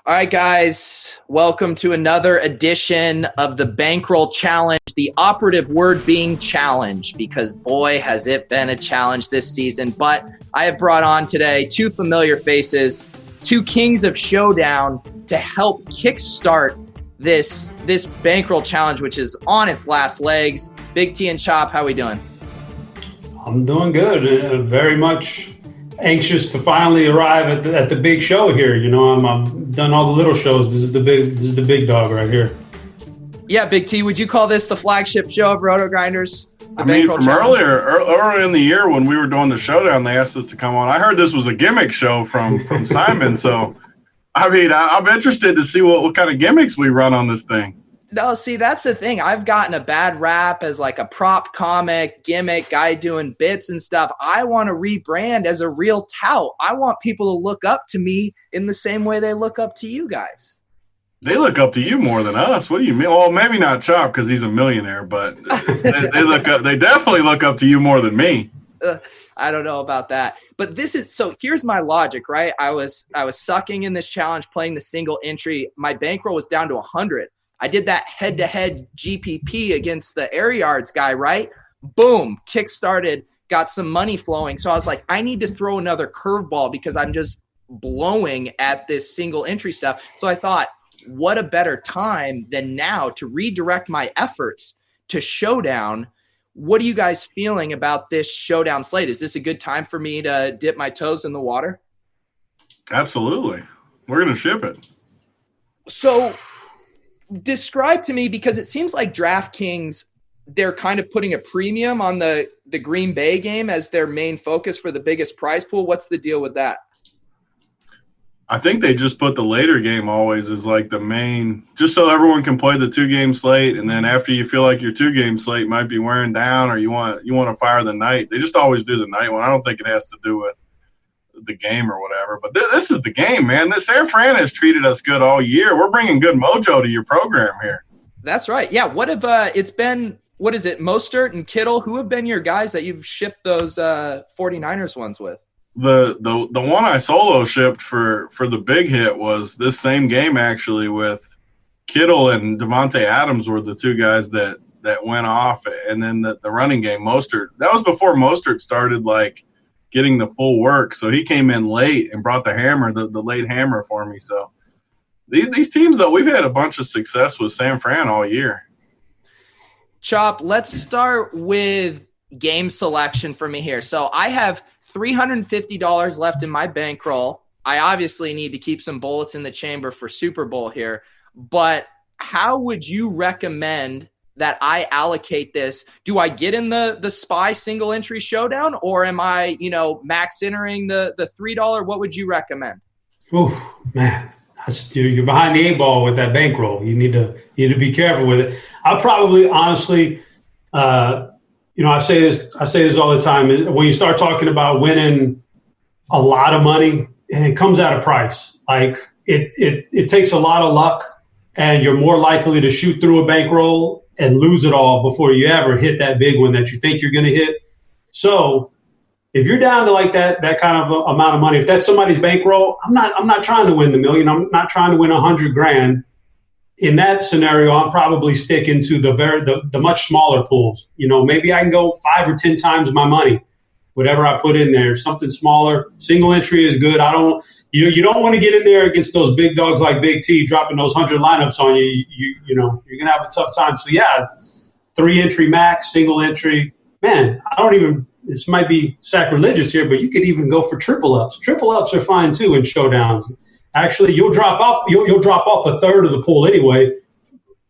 All right, guys, welcome to another edition of the Bankroll Challenge, the operative word being challenge, because boy, has it been a challenge this season. But I have brought on today two familiar faces, two kings of showdown to help kickstart this Bankroll Challenge, which is on its last legs. Big T and Chop, how we doing? I'm doing good. Very much anxious to finally arrive at the big show here. You know, I've done all the little shows. This is the big dog right here. Yeah, Big T, would you call this the flagship show of RotoGrinders? Earlier in the year when we were doing the showdown, they asked us to come on. I heard this was a gimmick show from Simon. So, I mean, I'm interested to see what kind of gimmicks we run on this thing. No, see, that's the thing. I've gotten a bad rap as like a prop comic gimmick guy doing bits and stuff. I want to rebrand as a real tout. I want people to look up to me in the same way they look up to you guys. They look up to you more than us. What do you mean? Well, maybe not Chop because he's a millionaire, but they look up. They definitely look up to you more than me. I don't know about that, but so here's my logic, right? I was sucking in this challenge, playing the single entry. My bankroll was down to 100. I did that head-to-head GPP against the air yards guy, right? Boom, kick-started, got some money flowing. So I was like, I need to throw another curveball because I'm just blowing at this single entry stuff. So I thought, what a better time than now to redirect my efforts to Showdown. What are you guys feeling about this Showdown slate? Is this a good time for me to dip my toes in the water? Absolutely. We're going to ship it. So describe to me, because it seems like DraftKings, they're kind of putting a premium on the Green Bay game as their main focus for the biggest prize pool. What's the deal with that? I think they just put the later game always as like the main, just so everyone can play the 2-game slate. And then after you feel like your 2-game slate might be wearing down or you want to fire the night, they just always do the night one. I don't think it has to do with the game or whatever, but this is the game, man. This San Fran has treated us good all year. We're bringing good mojo to your program here. That's right. Yeah. What if it's been, what is it, Mostert and Kittle? Who have been your guys that you've shipped those 49ers ones with? The one I solo shipped for the big hit was this same game actually, with Kittle and Devontae Adams were the two guys that went off, and then the running game, Mostert. That was before Mostert started like getting the full work, so he came in late and brought the hammer, the late hammer for me. So these teams, though, we've had a bunch of success with San Fran all year. Chop, let's start with game selection for me here. So I have $350 left in my bankroll. I obviously need to keep some bullets in the chamber for Super Bowl here, but how would you recommend that I allocate this? Do I get in the SPY single entry showdown, or am I, max entering the $3? What would you recommend? Oh man, you're behind the 8 ball with that bankroll. You need to be careful with it. I'll probably honestly, I say this all the time. When you start talking about winning a lot of money, it comes at a price. Like it takes a lot of luck, and you're more likely to shoot through a bankroll and lose it all before you ever hit that big one that you think you're going to hit. So if you're down to like that kind of amount of money, if that's somebody's bankroll, I'm not trying to win the million. I'm not trying to win $100,000. In that scenario, I'm probably sticking to the much smaller pools. Maybe I can go 5 or 10 times my money, whatever I put in there, something smaller. Single entry is good. You don't want to get in there against those big dogs like Big T dropping those 100 lineups on you. You're going to have a tough time. So, yeah, 3 entry max, single entry. Man, this might be sacrilegious here, but you could even go for triple ups. Triple ups are fine, too, in showdowns. Actually, you'll drop off a third of the pool anyway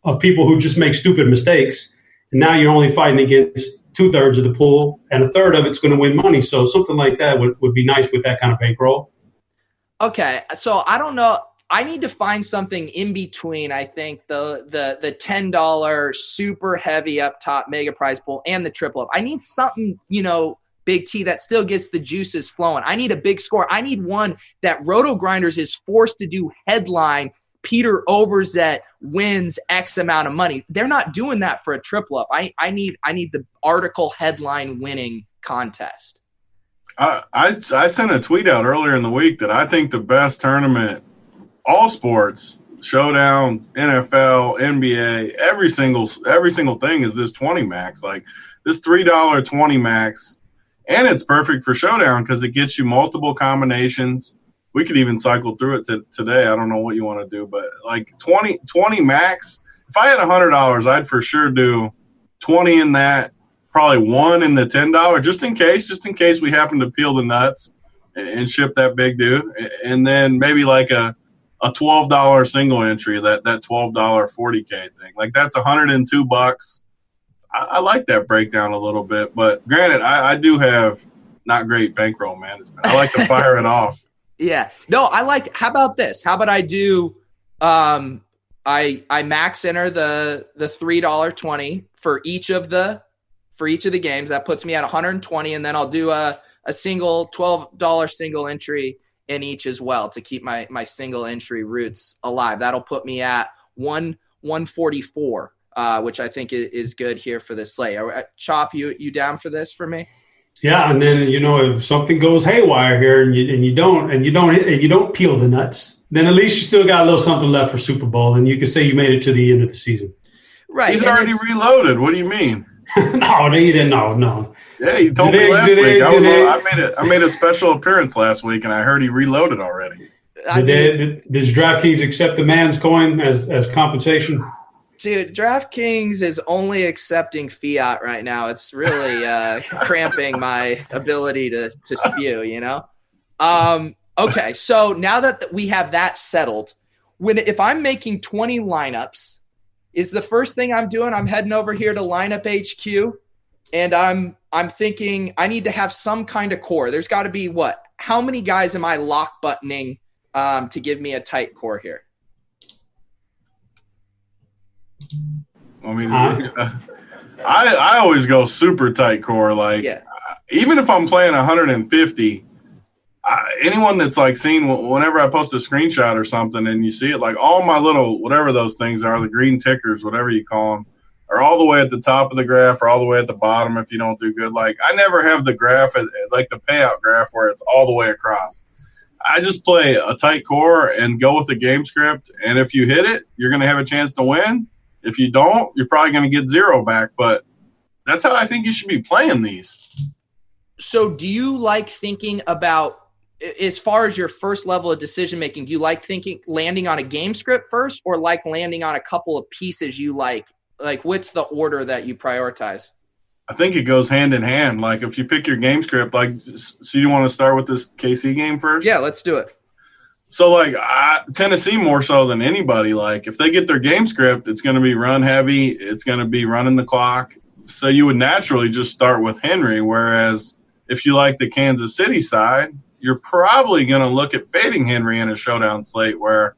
of people who just make stupid mistakes. And now you're only fighting against 2/3 of the pool, and a third of it's going to win money. So something like that would be nice with that kind of bankroll. Okay, so I don't know. I need to find something in between, I think, the $10 super heavy up top mega prize pool and the triple up. I need something, Big T, that still gets the juices flowing. I need a big score. I need one that RotoGrinders is forced to do headline. Peter Overzet wins X amount of money. They're not doing that for a triple up. I need the article headline winning contest. I sent a tweet out earlier in the week that I think the best tournament all sports, Showdown, NFL, NBA, every single thing is this 20 max. Like this $3 20 max, and it's perfect for Showdown because it gets you multiple combinations. We could even cycle through it today. I don't know what you want to do, but like 20 max. If I had $100, I'd for sure do 20 in that, probably one in the $10, just in case we happen to peel the nuts and ship that big dude, and then maybe like a $12 single entry, that $12 40K thing. Like that's $102. I like that breakdown a little bit, but granted, I do have not great bankroll management. I like to fire it off. Yeah. No, how about this? How about I do I max enter the $3 20 for each of the games. That puts me at 120, and then I'll do a single $12 single entry in each as well to keep my single entry roots alive. That'll put me at 144, which I think is good here for this slate. Chop, you down for this for me? Yeah, and then if something goes haywire here and you don't peel the nuts, then at least you still got a little something left for Super Bowl, and you can say you made it to the end of the season. Right. He's already reloaded. What do you mean? No, they didn't. No. Yeah, you told me last week. I made a special appearance last week, and I heard he reloaded already. Does DraftKings accept the man's coin as compensation? Dude, DraftKings is only accepting fiat right now. It's really cramping my ability to spew, Okay, so now that we have that settled, if I'm making 20 lineups, is the first thing I'm doing, I'm heading over here to Lineup HQ, and I'm thinking I need to have some kind of core. There's got to be how many guys am I lock buttoning to give me a tight core here? I mean, I always go super tight core. Like, even if I'm playing 150, anyone that's like seen whenever I post a screenshot or something and you see it, like all my little whatever those things are, the green tickers, whatever you call them, are all the way at the top of the graph or all the way at the bottom if you don't do good. Like I never have the graph like the payout graph where it's all the way across. I just play a tight core and go with the game script, and if you hit it, you're going to have a chance to win. If you don't, you're probably going to get zero back, but that's how I think you should be playing these. So do you like thinking about, as far as your first level of decision making, do you like landing on a game script first, or like landing on a couple of pieces you like what's the order that you prioritize? I think it goes hand in hand. Like if you pick your game script, so you want to start with this KC game first? Yeah, let's do it. So like Tennessee more so than anybody, like if they get their game script, it's going to be run heavy. It's going to be running the clock. So you would naturally just start with Henry. Whereas if you like the Kansas City side, you're probably going to look at fading Henry in a showdown slate where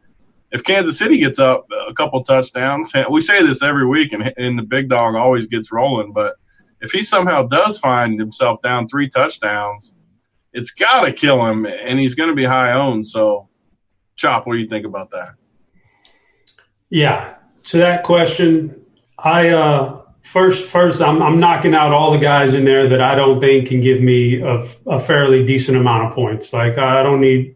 if Kansas City gets up a couple touchdowns, we say this every week and the big dog always gets rolling, but if he somehow does find himself down 3 touchdowns, it's got to kill him, and he's going to be high owned. So, Chop, what do you think about that? Yeah, to that question, I first I'm knocking out all the guys in there that I don't think can give me a fairly decent amount of points. Like I don't need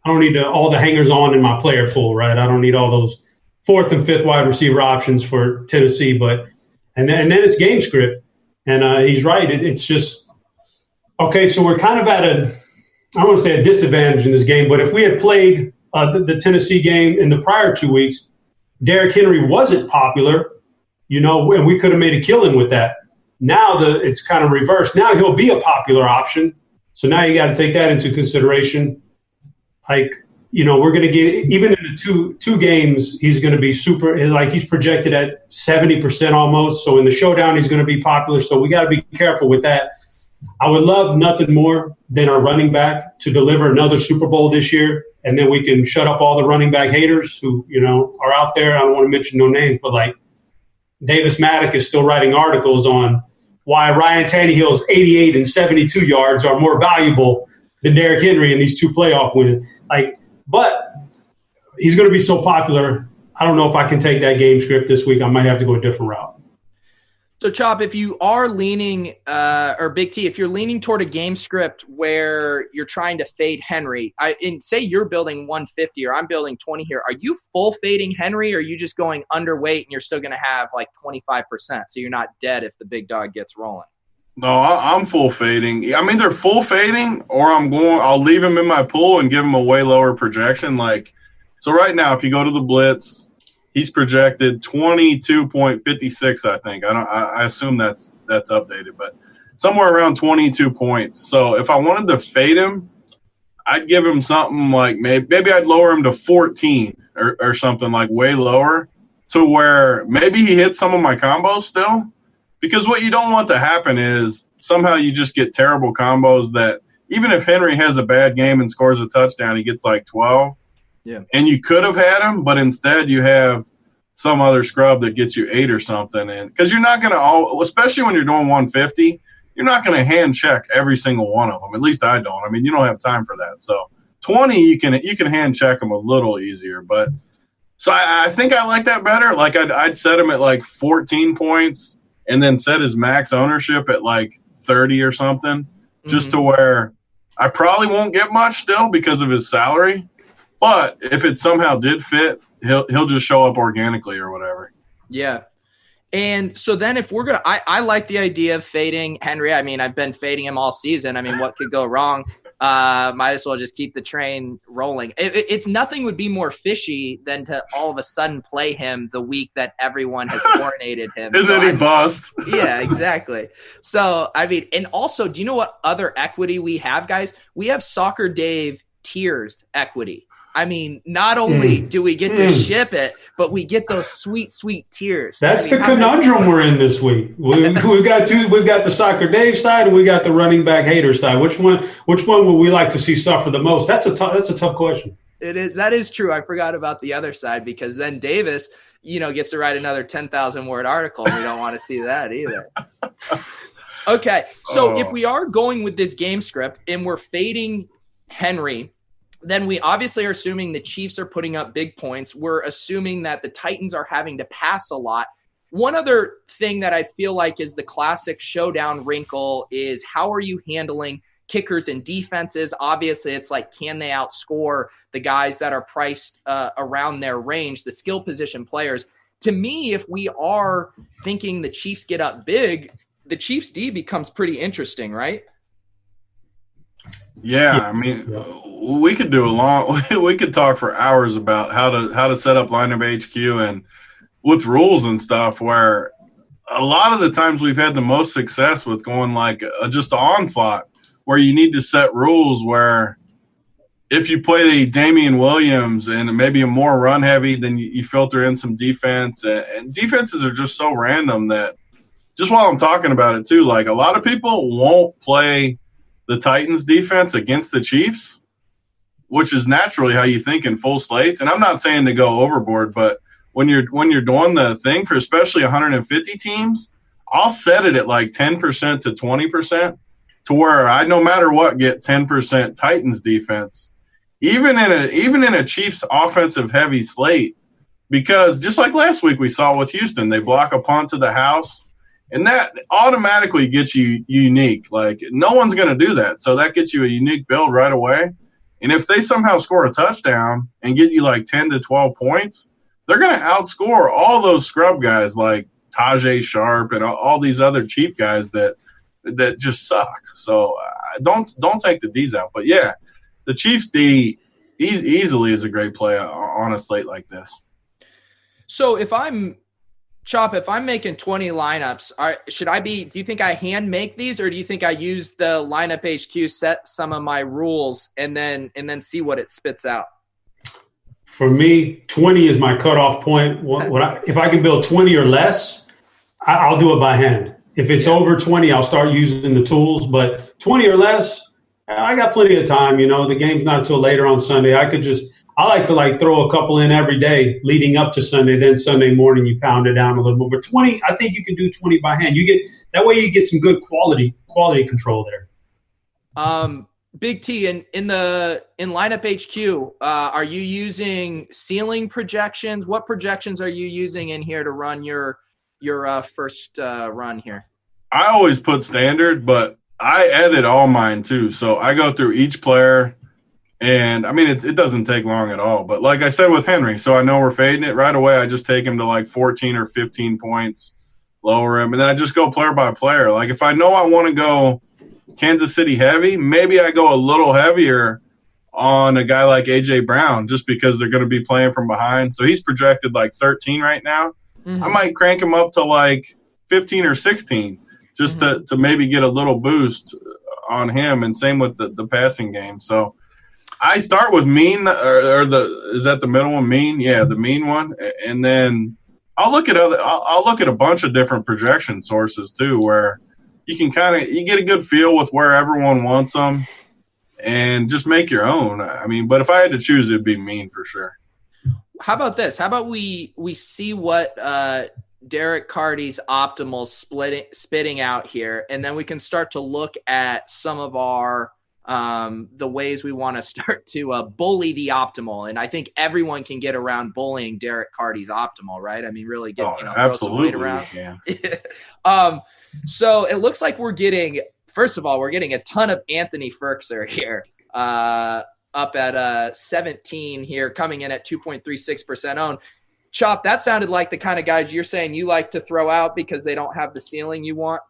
all the hangers on in my player pool, right? I don't need all those 4th and 5th wide receiver options for Tennessee, and then it's game script. And he's right. It's just okay. So we're kind of at I don't want to say a disadvantage in this game, but if we had played the Tennessee game in the prior 2 weeks, Derrick Henry wasn't popular, and we could have made a killing with that. Now it's kind of reversed. Now he'll be a popular option. So now you got to take that into consideration. Like, we're going to get, even in the two games, he's going to be super, like he's projected at 70% almost. So in the showdown, he's going to be popular. So we got to be careful with that. I would love nothing more than our running back to deliver another Super Bowl this year. And then we can shut up all the running back haters who, are out there. I don't want to mention no names, but like Davis Maddock is still writing articles on why Ryan Tannehill's 88 and 72 yards are more valuable than Derrick Henry in these 2 playoff wins. But he's going to be so popular. I don't know if I can take that game script this week. I might have to go a different route. So, Chop, if you are leaning, or Big T, if you're leaning toward a game script where you're trying to fade Henry, and say you're building 150 or I'm building 20 here, are you full fading Henry, or are you just going underweight and you're still going to have like 25%, so you're not dead if the big dog gets rolling? No, I'm full fading. I'm either full fading or I'll leave him in my pool and give him a way lower projection. Like, so right now, if you go to the Blitz, he's projected 22.56, I think. I assume that's updated, but somewhere around 22 points. So if I wanted to fade him, I'd give him something like maybe I'd lower him to 14 or something, like way lower, to where maybe he hits some of my combos still. Because what you don't want to happen is somehow you just get terrible combos that even if Henry has a bad game and scores a touchdown, he gets like 12. Yeah. And you could have had him, but instead you have some other scrub that gets you 8 or something. And because you're not going to, especially when you're doing 150, you're not going to hand check every single one of them. At least I don't. I mean, you don't have time for that. So 20, you can hand check them a little easier. But so I think I like that better. Like I'd set him at like 14 points and then set his max ownership at like 30 or something, just to where I probably won't get much still because of his salary. But if it somehow did fit, he'll just show up organically or whatever. Yeah. And so then if we're going to – I like the idea of fading Henry. I mean, I've been fading him all season. I mean, what could go wrong? Might as well just keep the train rolling. It's nothing would be more fishy than to all of a sudden play him the week that everyone has coronated him. And then he busts. Yeah, exactly. So, I mean, and also, do you know what other equity we have, guys? We have Soccer Dave tiers equity. I mean, not only do we get to ship it, but we get those sweet, sweet tiers. That's the conundrum we're in this week. We've got the Soccer Dave side and we got the running back hater side. Which one would we like to see suffer the most? That's a tough question. It is. That is true. I forgot about the other side because then Davis, gets to write another 10,000 word article. We don't want to see that either. Okay, so if we are going with this game script and we're fading Henry, then we obviously are assuming the Chiefs are putting up big points. We're assuming that the Titans are having to pass a lot. One other thing that I feel like is the classic showdown wrinkle is how are you handling kickers and defenses? Obviously, it's like, can they outscore the guys that are priced around their range, the skill position players? To me, if we are thinking the Chiefs get up big, the Chiefs D becomes pretty interesting, right? Yeah, I mean, we could do we could talk for hours about how to set up lineup HQ and with rules and stuff, where a lot of the times we've had the most success with going like just an onslaught where you need to set rules where if you play Damian Williams and maybe a more run heavy, then you filter in some defense, and defenses are just so random that just while I'm talking about it too, like a lot of people won't play the Titans defense against the Chiefs, which is naturally how you think in full slates. And I'm not saying to go overboard, but when you're doing the thing for especially 150 teams, I'll set it at like 10% to 20% to where I, no matter what, get 10% Titans defense, even in a Chiefs offensive heavy slate, because just like last week we saw with Houston, they block a punt to the house. And that automatically gets you unique. Like, no one's going to do that. So that gets you a unique build right away. And if they somehow score a touchdown and get you like 10 to 12 points, they're going to outscore all those scrub guys like Tajay Sharp and all these other cheap guys that just suck. So don't take the D's out. But, yeah, the Chiefs D easily is a great play on a slate like this. So if I'm – Chop, if I'm making 20 lineups, do you think I hand make these, or do you think I use the lineup HQ, set some of my rules, and then see what it spits out? For me, 20 is my cutoff point. If I can build 20 or less, I'll do it by hand. If it's over 20, I'll start using the tools. But 20 or less, I got plenty of time. The game's not until later on Sunday. I like to throw a couple in every day leading up to Sunday. Then Sunday morning you pound it down a little bit. But 20, I think you can do 20 by hand. That way you get some good quality control there. Big T, in lineup HQ, are you using ceiling projections? What projections are you using in here to run your your first run here? I always put standard, but I edit all mine too. So I go through each player, and I mean, it doesn't take long at all. But like I said with Henry, so I know we're fading it right away. I just take him to like 14 or 15 points, lower him, and then I just go player by player. Like if I know I want to go Kansas City heavy, maybe I go a little heavier on a guy like A.J. Brown just because they're going to be playing from behind. So he's projected like 13 right now. Mm-hmm. I might crank him up to like 15 or 16 just to maybe get a little boost on him, and same with the passing game. So I start with mean is that the middle one? Mean? Yeah, the mean one. And then I'll look at a bunch of different projection sources too, where you can you get a good feel with where everyone wants them and just make your own. I mean, but if I had to choose, it'd be mean for sure. How about this? How about we see what Derek Carty's optimal spitting out here, and then we can start to look at some of our the ways we want to start to bully the optimal. And I think everyone can get around bullying Derek Carty's optimal, right? I mean, really throw some weight around. Yeah. So it looks like we're getting a ton of Anthony Firkser here, up at 17 here, coming in at 2.36% owned. Chop, that sounded like the kind of guys you're saying you like to throw out because they don't have the ceiling you want.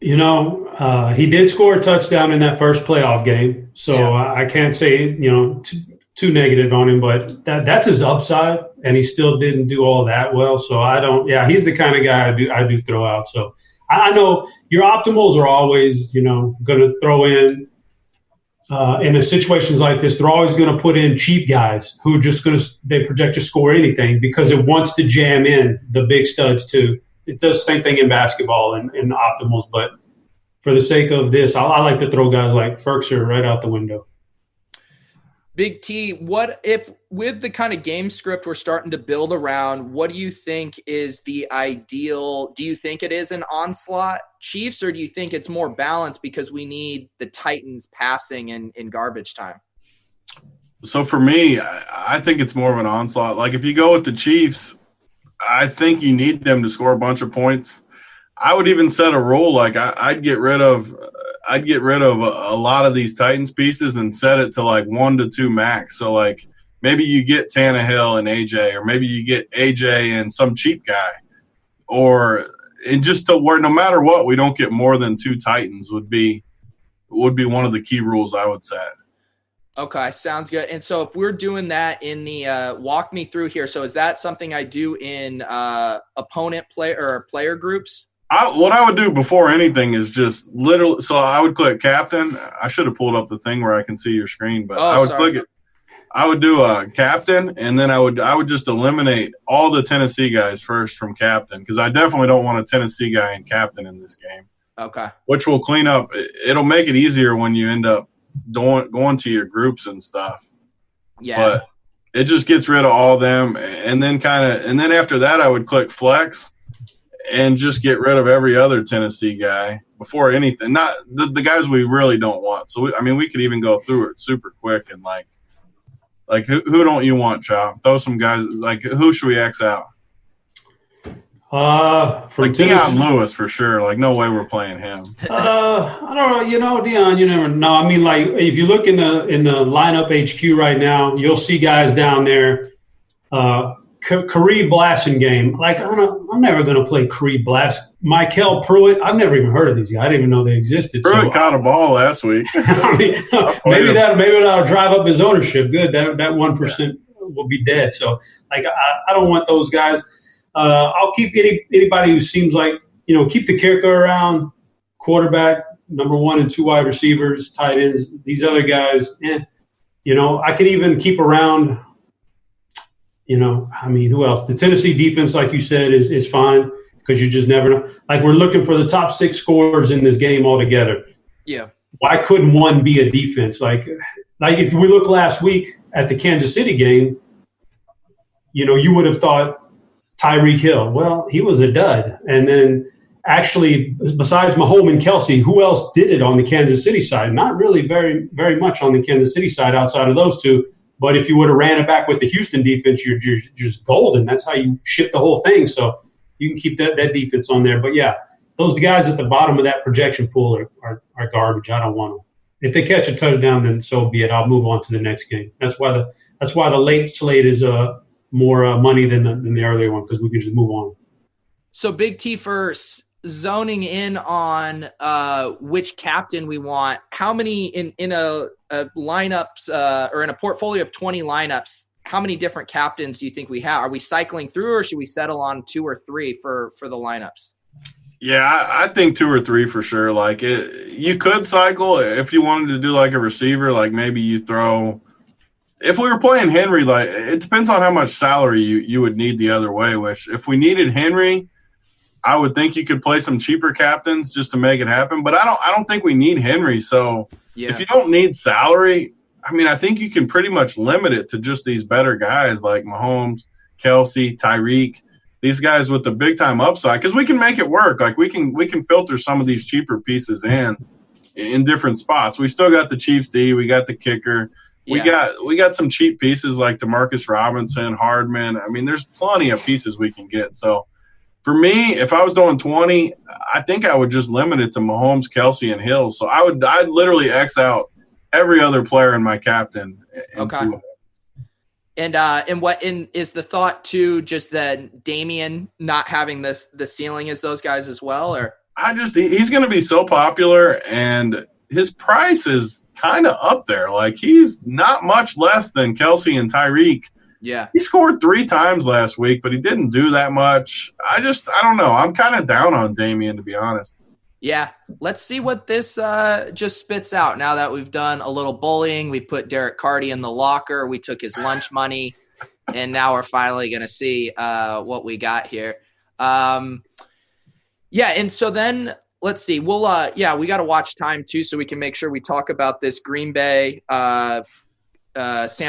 You know, he did score a touchdown in that first playoff game, so I can't say, too negative on him, but that's his upside, and he still didn't do all that well. So he's the kind of guy I do throw out. So I know your optimals are always, going to throw in situations like this. They're always going to put in cheap guys who are just they project to score anything because it wants to jam in the big studs too. It does the same thing in basketball and optimals, but for the sake of this, I like to throw guys like Firkser right out the window. Big T, what if with the kind of game script we're starting to build around, what do you think is the ideal? Do you think it is an onslaught Chiefs, or do you think it's more balanced because we need the Titans passing in garbage time? So for me, I think it's more of an onslaught. Like if you go with the Chiefs, I think you need them to score a bunch of points. I would even set a rule like I'd get rid of a lot of these Titans pieces and set it to like 1 to 2 max. So like maybe you get Tannehill and AJ, or maybe you get AJ and some cheap guy, and just to where no matter what, we don't get more than 2 Titans would be one of the key rules I would set. Okay, sounds good. And so if we're doing that in the walk me through here, so is that something I do in opponent player groups? What I would do before anything is just literally. So I would click captain. I should have pulled up the thing where I can see your screen, but I would click it. I would do a captain, and then I would just eliminate all the Tennessee guys first from captain, because I definitely don't want a Tennessee guy in captain in this game. Okay. Which will clean up. It'll make it easier when you end up going to your groups and stuff. Yeah. But it just gets rid of all of them, and then after that I would click flex and just get rid of every other Tennessee guy before anything. Not the guys we really don't want. So we could even go through it super quick and like who don't you want, Chop? Throw some guys. Like who should we X out? From Deion Lewis for sure. Like no way we're playing him. I don't know. Deion, you never know. I mean, like if you look in the lineup HQ right now, you'll see guys down there. Kareem Blasingame. Like I'm never going to play Kareem Blast. Michael Pruitt. I've never even heard of these guys. I didn't even know they existed. Pruitt caught a ball last week. I mean, maybe that'll drive up his ownership. Good. That 1% will be dead. So like I don't want those guys. I'll keep anybody who seems like, keep the kicker around, quarterback, number 1 and 2 wide receivers, tight ends, these other guys. I could even keep around, who else? The Tennessee defense, like you said, is fine because you just never know. Like we're looking for the top 6 scorers in this game altogether. Yeah. Why couldn't one be a defense? Like if we look last week at the Kansas City game, you would have thought Tyreek Hill. Well, he was a dud. And then actually, besides Mahomes and Kelsey, who else did it on the Kansas City side? Not really very, very much on the Kansas City side outside of those two. But if you would have ran it back with the Houston defense, you're just golden. That's how you ship the whole thing. So you can keep that defense on there. But, yeah, those guys at the bottom of that projection pool are garbage. I don't want them. If they catch a touchdown, then so be it. I'll move on to the next game. That's why the late slate is more money than the earlier one, because we can just move on. So Big T, for zoning in on which captain we want, how many in a lineups or in a portfolio of 20 lineups, how many different captains do you think we have? Are we cycling through, or should we settle on 2 or 3 for the lineups? Yeah, I think 2 or 3 for sure. Like, you could cycle if you wanted to do like a receiver. Like, maybe you throw – if we were playing Henry, like, it depends on how much salary you would need the other way. Which, if we needed Henry, I would think you could play some cheaper captains just to make it happen. But I don't think we need Henry. So if you don't need salary, I mean, I think you can pretty much limit it to just these better guys like Mahomes, Kelsey, Tyreek. These guys with the big time upside, because we can make it work. Like, we can filter some of these cheaper pieces in different spots. We still got the Chiefs D, we got the kicker, we got some cheap pieces like DeMarcus Robinson, Hardman. I mean, there's plenty of pieces we can get. So for me, if I was doing 20, I think I would just limit it to Mahomes, Kelsey, and Hill. So I'd literally X out every other player in my captain. Okay. And is the thought too just that Damian not having the ceiling as those guys as well, or he's going to be so popular and his price is kind of up there. Like, he's not much less than Kelsey and Tyreek. Yeah, he scored 3 times last week, but he didn't do that much. I don't know. I'm kind of down on Damian, to be honest. Yeah, let's see what this just spits out now that we've done a little bullying. We put Derek Carty in the locker. We took his lunch money, and now we're finally going to see what we got here. And so then let's see. We'll we got to watch time too, so we can make sure we talk about this Green Bay San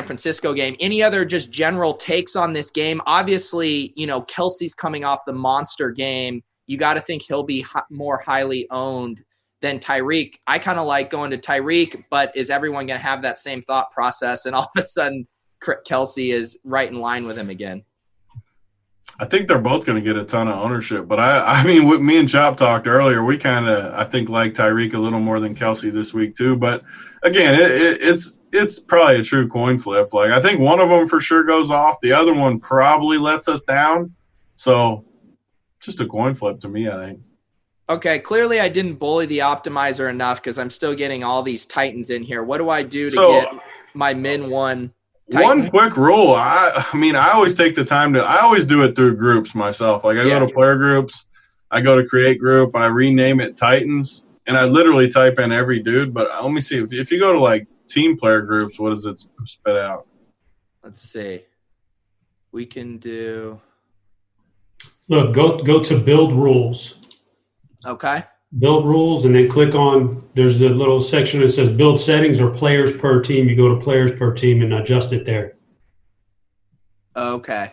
Francisco game. Any other just general takes on this game? Obviously, Kelsey's coming off the monster game. You got to think he'll be more highly owned than Tyreek. I kind of like going to Tyreek, but is everyone going to have that same thought process? And all of a sudden, Kelsey is right in line with him again. I think they're both going to get a ton of ownership. But, I mean, what me and Chop talked earlier, we kind of, I think, like Tyreek a little more than Kelsey this week too. But, again, it's probably a true coin flip. Like, I think one of them for sure goes off. The other one probably lets us down. So – just a coin flip to me, I think. Okay, clearly I didn't bully the optimizer enough because I'm still getting all these Titans in here. What do I do to get my min one Titan? One quick rule. I mean, I always take the time I always do it through groups myself. Like, I go to player groups, I go to create group, I rename it Titans, and I literally type in every dude. But let me see. If you go to, like, team player groups, what does it spit out? Let's see. We can do – look, go to build rules. Okay. Build rules, and then click on – there's a little section that says build settings or players per team. You go to players per team and adjust it there. Okay.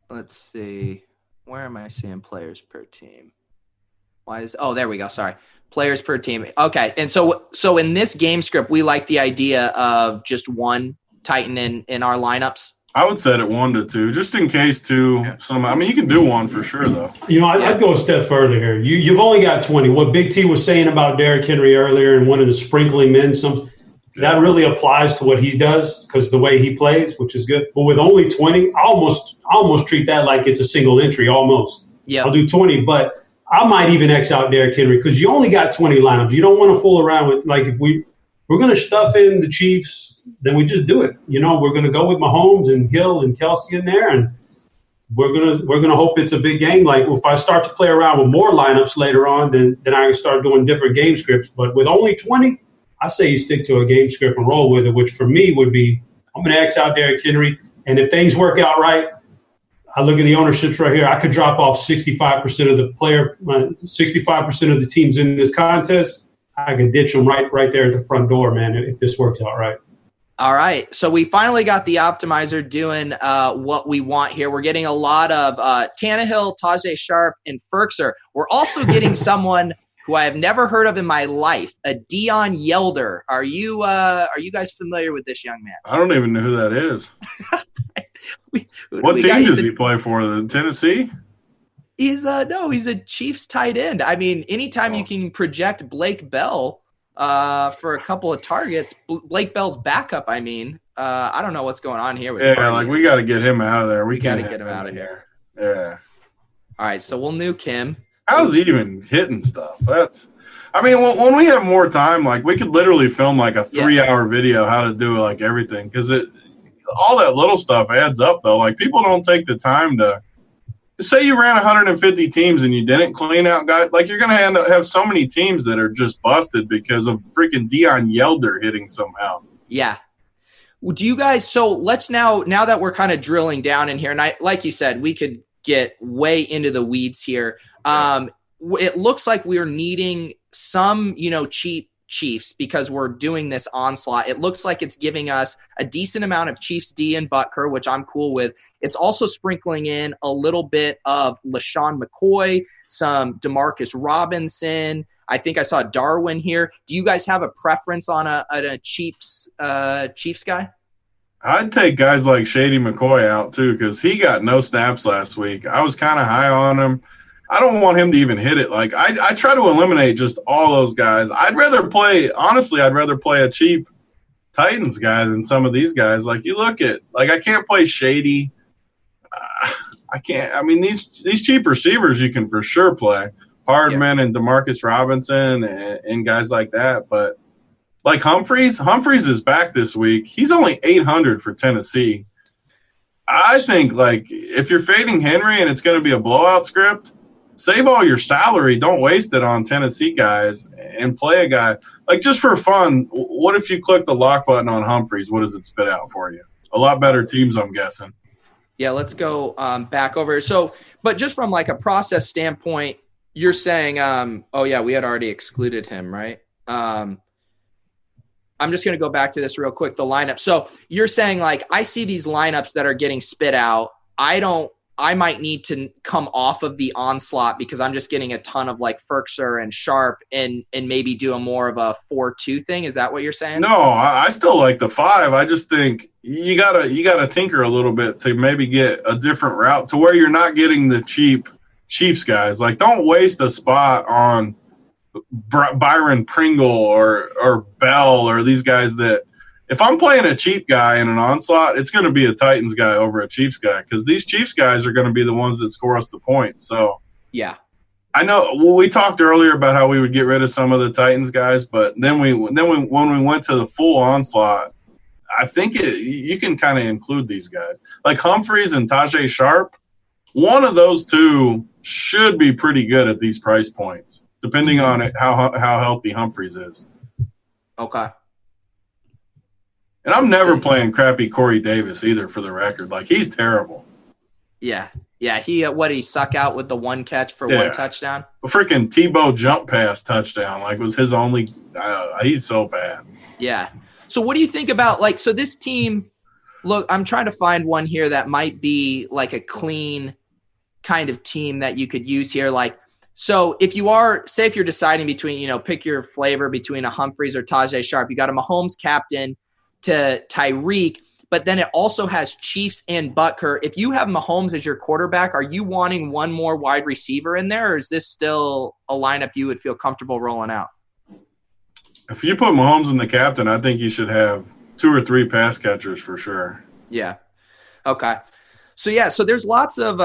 Let's see. Where am I seeing players per team? There we go. Sorry. Players per team. Okay. And so in this game script, we like the idea of just one Titan in our lineups. I would set it 1 to 2, just in case too. I mean, you can do 1 for sure, though. I'd go a step further here. You've only got 20. What Big T was saying about Derrick Henry earlier and one of the sprinkling men, that really applies to what he does because the way he plays, which is good. But with only 20, I almost treat that like it's a single entry, almost. Yeah, I'll do 20, but I might even X out Derrick Henry because you only got 20 lineups. You don't want to fool around with, like, if we're going to stuff in the Chiefs, then we just do it. We're going to go with Mahomes and Hill and Kelsey in there, and we're gonna hope it's a big game. Like, if I start to play around with more lineups later on, then I can start doing different game scripts. But with only 20, I say you stick to a game script and roll with it, which for me would be I'm going to X out Derrick Henry, and if things work out right, I look at the ownerships right here. I could drop off 65% of the 65% of the teams in this contest. I could ditch them right there at the front door, man, if this works out right. All right. So we finally got the optimizer doing what we want here. We're getting a lot of Tannehill, Tajay Sharp, and Ferkser. We're also getting someone who I have never heard of in my life, a Dion Yelder. Are you guys familiar with this young man? I don't even know who that is. What We got- team does he play for? The Tennessee? He's a Chiefs tight end. I mean, anytime you can project Blake Bell for a couple of targets, Blake Bell's backup, I mean, I don't know what's going on here with like we got to get him out of there. We got to get him out of here. Yeah. All right, so we'll nuke him. How's he even hitting stuff? I mean, when we have more time, like we could literally film like a 3-hour video how to do like everything, because all that little stuff adds up though. Like people don't take the time to say you ran 150 teams and you didn't clean out guys. Like you're going to have so many teams that are just busted because of freaking Dion Yelder hitting somehow. Yeah. Well, do you guys? So let's now that we're kind of drilling down in here, and like you said, we could get way into the weeds here. It looks like we're needing some, cheap Chiefs because we're doing this onslaught. It looks like it's giving us a decent amount of Chiefs D and Butker, which I'm cool with. It's also sprinkling in a little bit of LaShawn McCoy, some DeMarcus Robinson. I think I saw Darwin here. Do you guys have a preference on a Chiefs guy? I'd take guys like Shady McCoy out too because he got no snaps last week. I was kind of high on him. I don't want him to even hit it. Like I try to eliminate just all those guys. I'd rather play a cheap Titans guy than some of these guys. Like you look at, like I can't play Shady. I can't. I mean these cheap receivers you can for sure play Hardman and DeMarcus Robinson and guys like that. But like Humphreys is back this week. He's only 800 for Tennessee. I think like if you're fading Henry and it's going to be a blowout script, save all your salary. Don't waste it on Tennessee guys and play a guy. Like, just for fun, what if you click the lock button on Humphreys? What does it spit out for you? A lot better teams, I'm guessing. Yeah, let's go back over. So, but just from, like, a process standpoint, you're saying, we had already excluded him, right? I'm just going to go back to this real quick, the lineup. So you're saying, like, I see these lineups that are getting spit out. I might need to come off of the onslaught because I'm just getting a ton of like Ferkser and Sharp and maybe do a more of a 4-2 thing. Is that what you're saying? No, I still like the 5. I just think you gotta tinker a little bit to maybe get a different route to where you're not getting the cheap Chiefs guys. Like don't waste a spot on Byron Pringle or Bell or these guys that if I'm playing a cheap guy in an onslaught, it's going to be a Titans guy over a Chiefs guy because these Chiefs guys are going to be the ones that score us the points. So, yeah, I know. Well, we talked earlier about how we would get rid of some of the Titans guys, but then when we went to the full onslaught, I think you can kind of include these guys like Humphreys and Tajay Sharp. One of those two should be pretty good at these price points, depending on how healthy Humphreys is. Okay. And I'm never playing crappy Corey Davis either, for the record. Like, he's terrible. Yeah. Yeah, he suck out with the one catch for one touchdown? A freaking Tebow jump pass touchdown, like, was his only he's so bad. Yeah. So what do you think about, like, so this team, look, I'm trying to find one here that might be, like, a clean kind of team that you could use here. Like, so if you're deciding between, pick your flavor between a Humphreys or Tajay Sharp, you got a Mahomes captain to Tyreek, but then it also has Chiefs and Butker. If you have Mahomes as your quarterback, are you wanting one more wide receiver in there, or is this still a lineup you would feel comfortable rolling out? If you put Mahomes in the captain, I think you should have 2 or 3 pass catchers for sure. Yeah. Okay. So there's lots of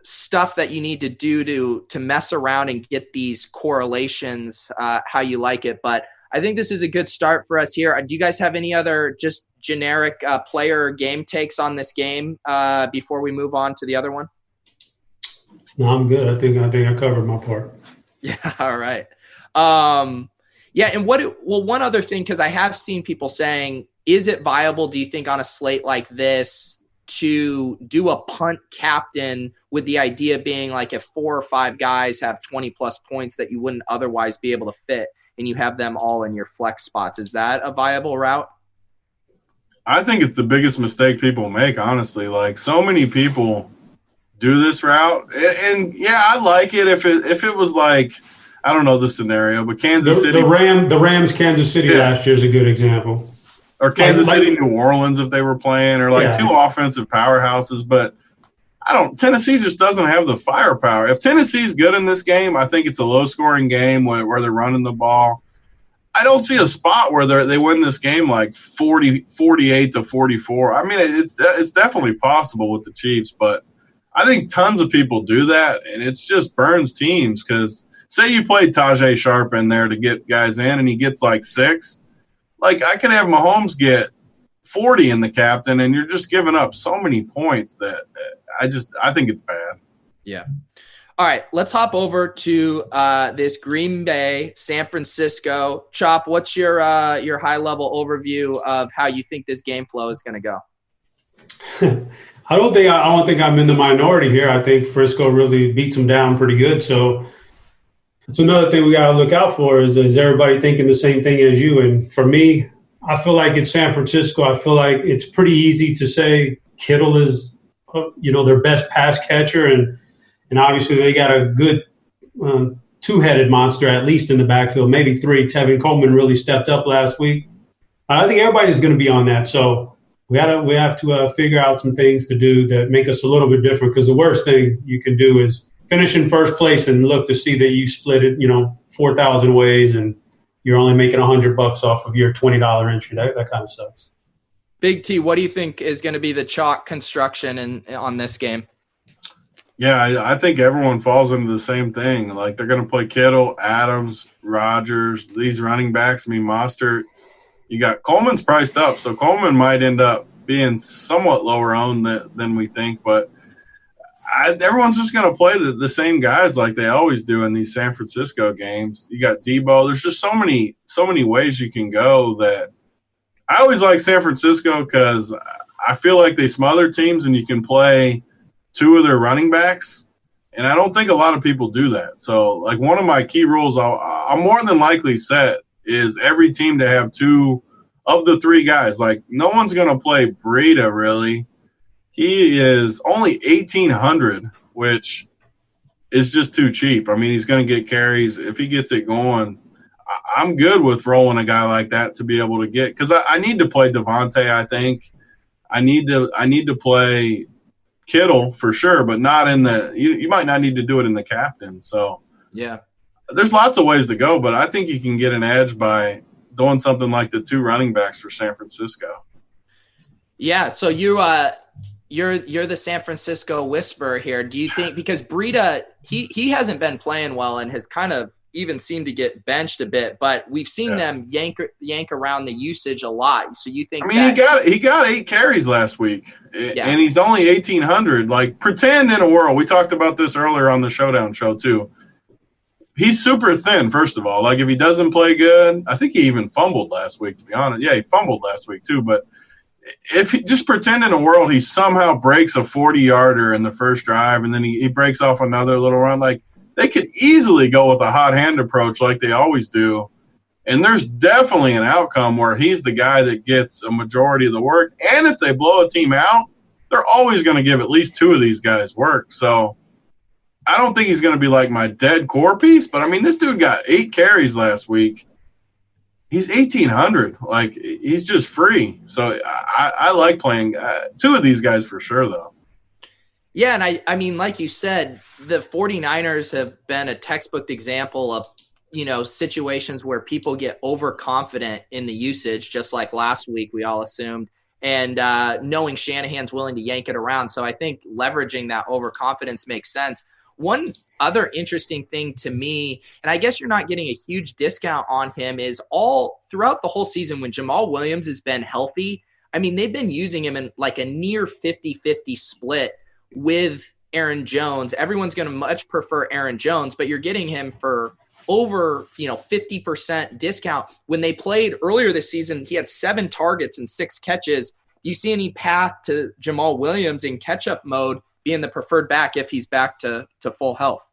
stuff that you need to do to mess around and get these correlations how you like it, but I think this is a good start for us here. Do you guys have any other just generic player game takes on this game before we move on to the other one? No, I'm good. I think I covered my part. Yeah. All right. And one other thing, because I have seen people saying, is it viable, do you think, on a slate like this to do a punt captain with the idea being like if 4 or 5 guys have 20 plus points that you wouldn't otherwise be able to fit, and you have them all in your flex spots? Is that a viable route? I think it's the biggest mistake people make, honestly. Like, so many people do this route. And yeah, I like it if it was like I don't know the scenario, but Kansas City. The Rams Kansas City last year is a good example. Or Kansas City, New Orleans if they were playing, or two offensive powerhouses. But Tennessee just doesn't have the firepower. If Tennessee's good in this game, I think it's a low-scoring game where they're running the ball. I don't see a spot where they win this game like 48-44. I mean, it's definitely possible with the Chiefs, but I think tons of people do that, and it just burns teams because say you played Tajay Sharp in there to get guys in, and he gets like 6. Like, I could have Mahomes get 40 in the captain, and you're just giving up so many points that I think it's bad. Yeah. All right, let's hop over to this Green Bay, San Francisco. Chop, what's your high-level overview of how you think this game flow is going to go? I don't think I'm in the minority here. I think Frisco really beats them down pretty good. So it's another thing we got to look out for is everybody thinking the same thing as you? And for me, I feel like it's San Francisco. I feel like it's pretty easy to say Kittle is, their best pass catcher, and obviously they got a good two-headed monster at least in the backfield, maybe 3. Tevin Coleman really stepped up last week. I think everybody's going to be on that. So we have to figure out some things to do that make us a little bit different, because the worst thing you can do is finish in first place and look to see that you split it, 4,000 ways and you're only making $100 off of your $20 entry. That kind of sucks. Big T, what do you think is going to be the chalk construction on this game? Yeah, I think everyone falls into the same thing. Like, they're going to play Kittle, Adams, Rodgers, these running backs. I mean, Mostert. You got Coleman's priced up, so Coleman might end up being somewhat lower owned than we think. But everyone's just going to play the same guys like they always do in these San Francisco games. You got Debo. There's just so many ways you can go that I always like San Francisco because I feel like they smother teams and you can play 2 of their running backs. And I don't think a lot of people do that. So, like, one of my key rules I'm more than likely set is every team to have 2 of the 3 guys. Like, no one's going to play Breida, really. He is only $1,800, which is just too cheap. I mean, he's going to get carries. If he gets it going, I'm good with rolling a guy like that to be able to get – because I need to play Devontae, I think. I need to play Kittle for sure, but not in the – you might not need to do it in the captain. So, yeah. There's lots of ways to go, but I think you can get an edge by doing something like the 2 running backs for San Francisco. Yeah, so you're the San Francisco whisperer here. Do you think, because Breida, he hasn't been playing well and has kind of even seemed to get benched a bit, but we've seen them yank around the usage a lot. So you think? I mean, he got 8 carries last week, and he's only 1,800. Like, pretend in a world. We talked about this earlier on the Showdown show too. He's super thin, first of all. Like, if he doesn't play good, I think he even fumbled last week, to be honest. Yeah, he fumbled last week too. But if he just pretend in a world he somehow breaks a 40-yarder in the first drive and then he breaks off another little run, like, they could easily go with a hot hand approach like they always do. And there's definitely an outcome where he's the guy that gets a majority of the work. And if they blow a team out, they're always going to give at least 2 of these guys work. So I don't think he's going to be like my dead core piece, but I mean, this dude got 8 carries last week. He's 1,800. Like, he's just free. So I like playing 2 of these guys for sure, though. Yeah, and I mean, like you said, the 49ers have been a textbook example of, situations where people get overconfident in the usage, just like last week we all assumed, and knowing Shanahan's willing to yank it around. So I think leveraging that overconfidence makes sense. One other interesting thing to me, and I guess you're not getting a huge discount on him, is all throughout the whole season when Jamal Williams has been healthy, I mean, they've been using him in like a near 50-50 split with Aaron Jones. Everyone's going to much prefer Aaron Jones, but you're getting him for over, 50% discount. When they played earlier this season, he had 7 targets and 6 catches. Do you see any path to Jamal Williams in catch-up mode being the preferred back if he's back to full health?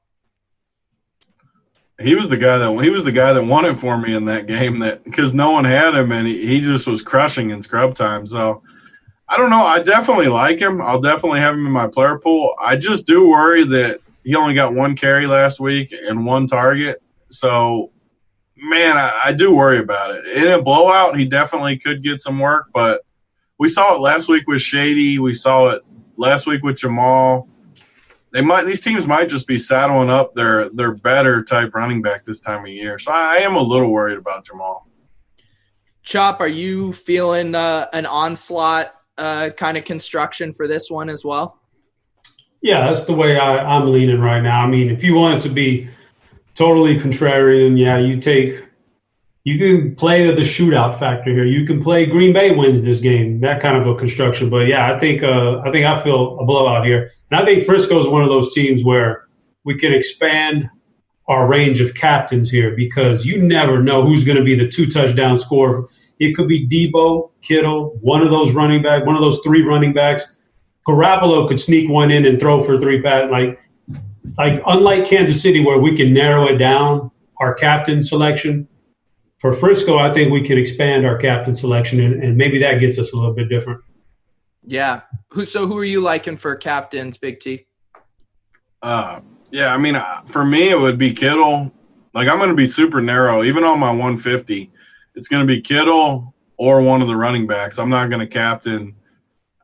He was the guy that won it for me in that game, that because no one had him and he just was crushing in scrub time. So I don't know. I definitely like him. I'll definitely have him in my player pool. I just do worry that he only got 1 carry last week and 1 target. So, man, I do worry about it. In a blowout, he definitely could get some work, but we saw it last week with Shady. We saw it last week with Jamal. These teams might just be saddling up their better type running back this time of year. So I am a little worried about Jamal. Chop, are you feeling an onslaught kind of construction for this one as well? Yeah, that's the way I'm leaning right now. I mean, if you want it to be totally contrarian, yeah, you can play the shootout factor here. You can play Green Bay wins this game, that kind of a construction. But yeah, I think I feel a blowout here, and I think Frisco is one of those teams where we can expand our range of captains here because you never know who's going to be the 2-touchdown scorer. It could be Debo, Kittle, one of those 3 running backs. Garoppolo could sneak one in and throw for 3 passes. Like unlike Kansas City where we can narrow it down, our captain selection, for Frisco, I think we can expand our captain selection, and maybe that gets us a little bit different. Yeah. Who are you liking for captains, Big T? Yeah, I mean, for me, it would be Kittle. Like, I'm going to be super narrow. Even on my 150, it's going to be Kittle or one of the running backs. I'm not going to captain.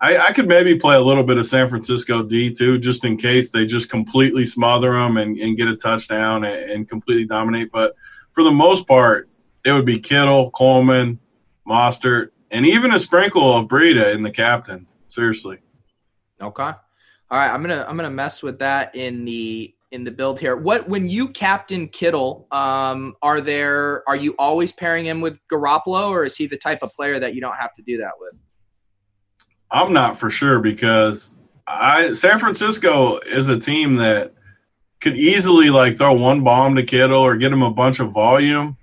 I could maybe play a little bit of San Francisco D, too, just in case they just completely smother them and get a touchdown and completely dominate. But for the most part, it would be Kittle, Coleman, Mostert, and even a sprinkle of Breida in the captain. Seriously. Okay. All right, I'm gonna mess with that in the build here. When you captain Kittle, are you always pairing him with Garoppolo, or is he the type of player that you don't have to do that with? I'm not for sure because San Francisco is a team that could easily throw one bomb to Kittle or get him a bunch of volume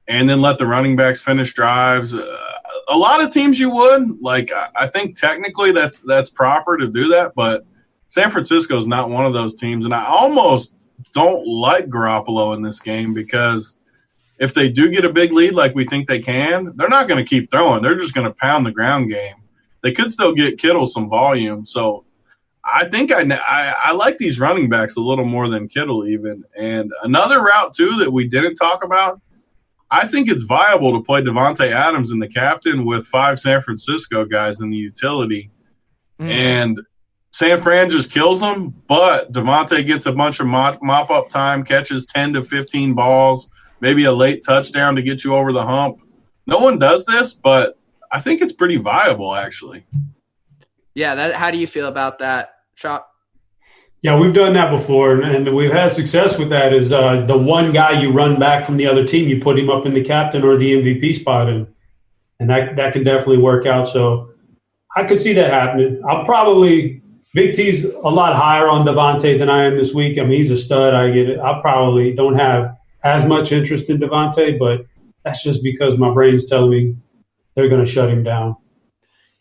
and then let the running backs finish drives. A lot of teams you would. I think technically that's proper to do that, but San Francisco is not one of those teams, and I almost don't like Garoppolo in this game because if they do get a big lead like we think they can, they're not going to keep throwing. They're just going to pound the ground game. They could still get Kittle some volume. So I think I like these running backs a little more than Kittle even. And another route, too, that we didn't talk about, I think it's viable to play Devontae Adams in the captain with 5 San Francisco guys in the utility. And San Fran just kills them, but Devontae gets a bunch of mop-up time, catches 10 to 15 balls, maybe a late touchdown to get you over the hump. No one does this, but I think it's pretty viable, actually. Yeah, how do you feel about that, Chop? Yeah, we've done that before, and we've had success with that is the one guy you run back from the other team, you put him up in the captain or the MVP spot, and that can definitely work out. So I could see that happening. Big T's a lot higher on Devontae than I am this week. I mean, he's a stud. I get it. I probably don't have as much interest in Devontae, but that's just because my brain's telling me they're going to shut him down.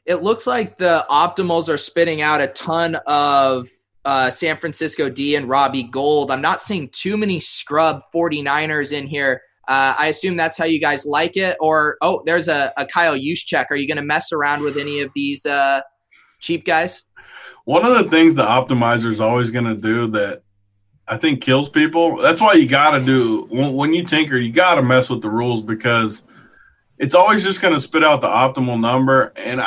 It looks like the Optimals are spitting out a ton of San Francisco D and Robbie Gold. I'm not seeing too many scrub 49ers in here. I assume that's how you guys like it. Or, there's a Kyle Juszczyk. Are you going to mess around with any of these cheap guys? One of the things the optimizer is always going to do that I think kills people, that's why you got to do – when you tinker, you got to mess with the rules because it's always just going to spit out the optimal number. And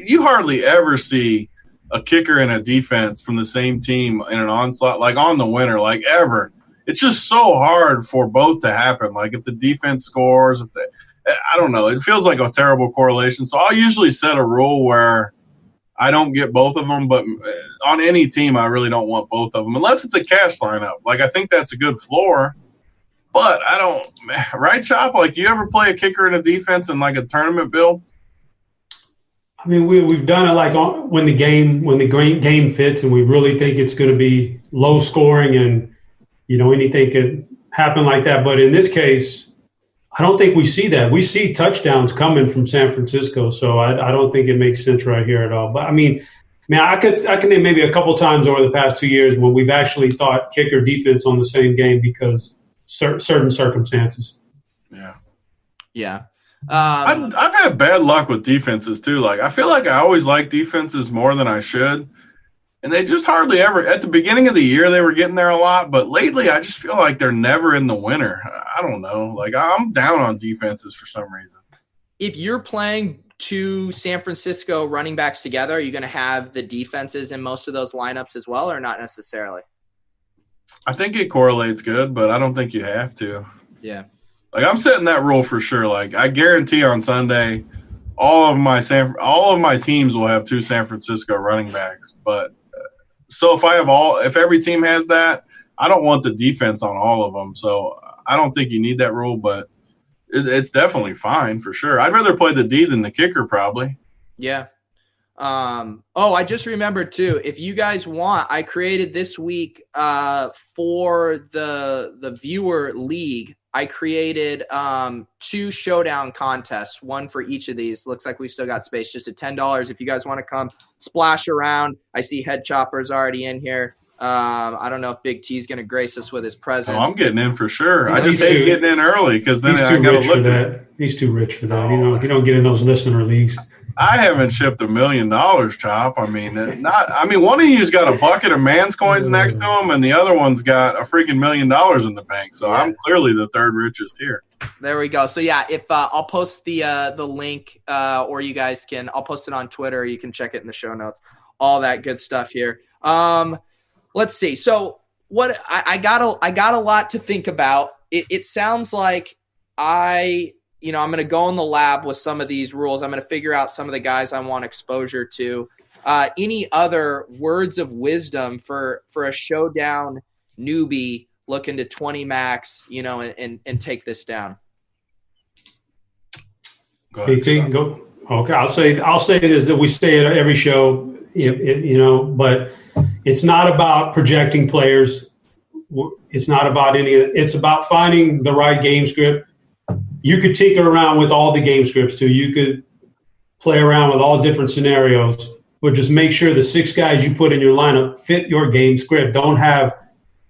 you hardly ever see a kicker and a defense from the same team in an onslaught, like on the winner, like ever. It's just so hard for both to happen. Like if the defense scores, I don't know. It feels like a terrible correlation. So I'll usually set a rule where I don't get both of them, but on any team, I really don't want both of them unless it's a cash lineup. Like I think that's a good floor, but I don't. Right, Chop? Like you ever play a kicker and a defense in like a tournament build? I mean, we've done it like when the game fits, and we really think it's going to be low scoring, and anything could happen like that. But in this case, I don't think we see that. We see touchdowns coming from San Francisco, so I don't think it makes sense right here at all. But I mean, I can name maybe a couple times over the past 2 years when we've actually thought kicker defense on the same game because certain circumstances. Yeah. I've had bad luck with defenses too. Like I feel like I always like defenses more than I should. And they just hardly ever – at the beginning of the year, they were getting there a lot. But lately, I just feel like they're never in the winner. I don't know. Like, I'm down on defenses for some reason. If you're playing two San Francisco running backs together, are you going to have the defenses in most of those lineups as well, or not necessarily? I think it correlates good, but I don't think you have to. Yeah. Like, I'm setting that rule for sure. Like, I guarantee on Sunday, all of my teams will have two San Francisco running backs. But so if every team has that, I don't want the defense on all of them. So I don't think you need that rule, but it's definitely fine for sure. I'd rather play the D than the kicker probably. Yeah. I just remembered too, if you guys want, I created this week for the viewer league, I created 2 showdown contests, one for each of these. Looks like we still got space, just at $10 if you guys want to come splash around. I see HeadChopper's already in here. I don't know if Big T's going to grace us with his presence. Oh, I'm getting in for sure. I just hate getting in early because then I got to look at it. He's too rich for that. You don't get in those listener leagues. I haven't shipped $1 million, Chop. I mean, one of you's got a bucket of man's coins next to him, and the other one's got a freaking $1 million in the bank. So I'm clearly the third richest here. There we go. So yeah, if I'll post the link, or you guys can, I'll post it on Twitter. You can check it in the show notes. All that good stuff here. Let's see. So what I got a lot to think about. It sounds like I'm going to go in the lab with some of these rules. I'm going to figure out some of the guys I want exposure to. Any other words of wisdom for a showdown newbie looking to 20 max, and take this down? Go ahead, go. Okay, I'll say it is that we say it every show, but it's not about projecting players. It's not about any of it. It's about finding the right game script. You could tinker around with all the game scripts too. You could play around with all different scenarios, but just make sure the 6 guys you put in your lineup fit your game script. Don't have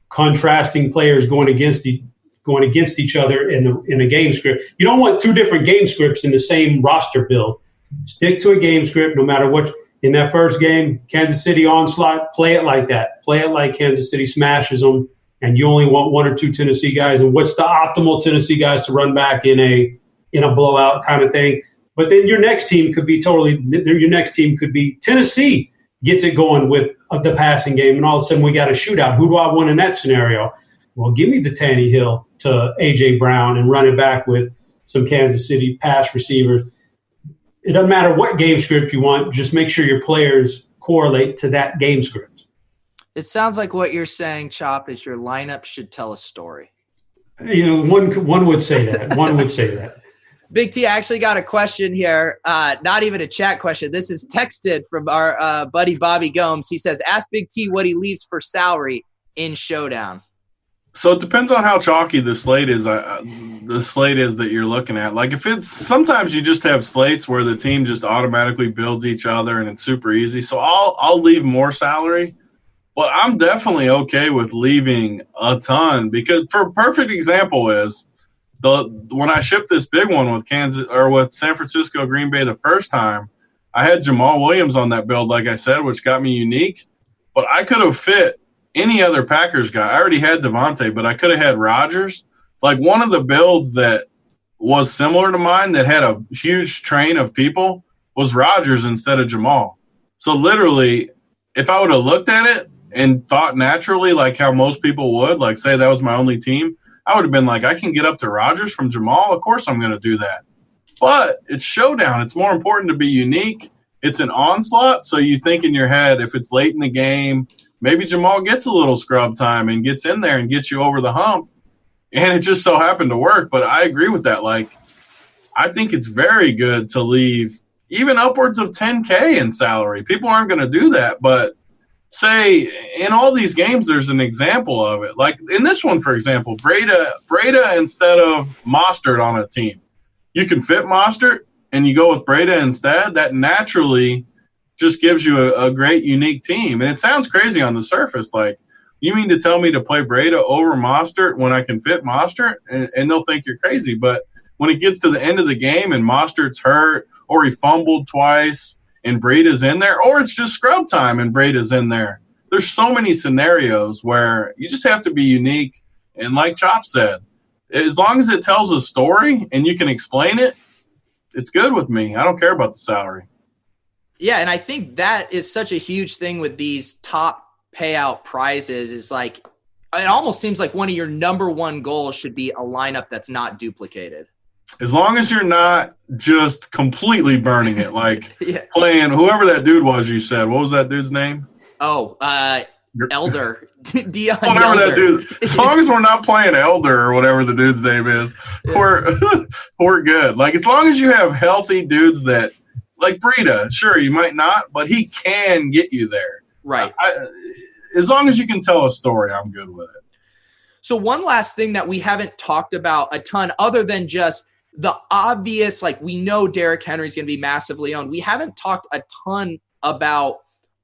contrasting players going against each other in a game script. You don't want 2 different game scripts in the same roster build. Stick to a game script no matter what. In that first game, Kansas City onslaught, play it like that. Play it like Kansas City smashes them, and you only want 1 or 2 Tennessee guys. And what's the optimal Tennessee guys to run back in a blowout kind of thing? But then your next team could be Tennessee gets it going with the passing game, and all of a sudden we got a shootout. Who do I want in that scenario? Well, give me the Tannehill to A.J. Brown and run it back with some Kansas City pass receivers. It doesn't matter what game script you want. Just make sure your players correlate to that game script. It sounds like what you're saying, Chop, is your lineup should tell a story. One would say that. One would say that. Big T, I actually got a question here. Not even a chat question. This is texted from our buddy Bobby Gomes. He says, ask Big T what he leaves for salary in Showdown. So it depends on how chalky the slate is. The slate is that you're looking at. Like sometimes you just have slates where the team just automatically builds each other and it's super easy. So I'll leave more salary, but I'm definitely okay with leaving a ton because for a perfect example is when I shipped this big one with with San Francisco Green Bay the first time, I had Jamal Williams on that build, like I said, which got me unique, but I could have fit any other Packers guy. I already had Devontae, but I could have had Rodgers. Like one of the builds that was similar to mine that had a huge train of people was Rodgers instead of Jamal. So literally, if I would have looked at it and thought naturally like how most people would, like say that was my only team, I would have been like, I can get up to Rodgers from Jamal. Of course I'm going to do that. But it's Showdown. It's more important to be unique. It's an onslaught. So you think in your head, if it's late in the game, maybe Jamal gets a little scrub time and gets in there and gets you over the hump. And it just so happened to work. But I agree with that. Like, I think it's very good to leave even upwards of $10K in salary. People aren't going to do that. But say in all these games, there's an example of it. Like in this one, for example, Breda instead of Mostert on a team. You can fit Mostert and you go with Breda instead. That naturally just gives you a great, unique team. And it sounds crazy on the surface. Like, you mean to tell me to play Breda over Mostert when I can fit Mostert? And they'll think you're crazy. But when it gets to the end of the game and Mostert's hurt or he fumbled twice and Breida's in there, or it's just scrub time and Breida's in there. There's so many scenarios where you just have to be unique. And like Chop said, as long as it tells a story and you can explain it, it's good with me. I don't care about the salary. Yeah, and I think that is such a huge thing with these top payout prizes is like it almost seems like one of your number one goals should be a lineup that's not duplicated. As long as you're not just completely burning it, like yeah. playing whoever that dude was you said. What was that dude's name? Oh, Elder. Dion whatever Elder. That dude. As long as we're not playing Elder or whatever the dude's name is, we're good. Like as long as you have healthy dudes that like Breida, sure you might not, but he can get you there. Right. As long as you can tell a story, I'm good with it. So one last thing that we haven't talked about a ton, other than just the obvious, like we know Derrick Henry's going to be massively owned. We haven't talked a ton about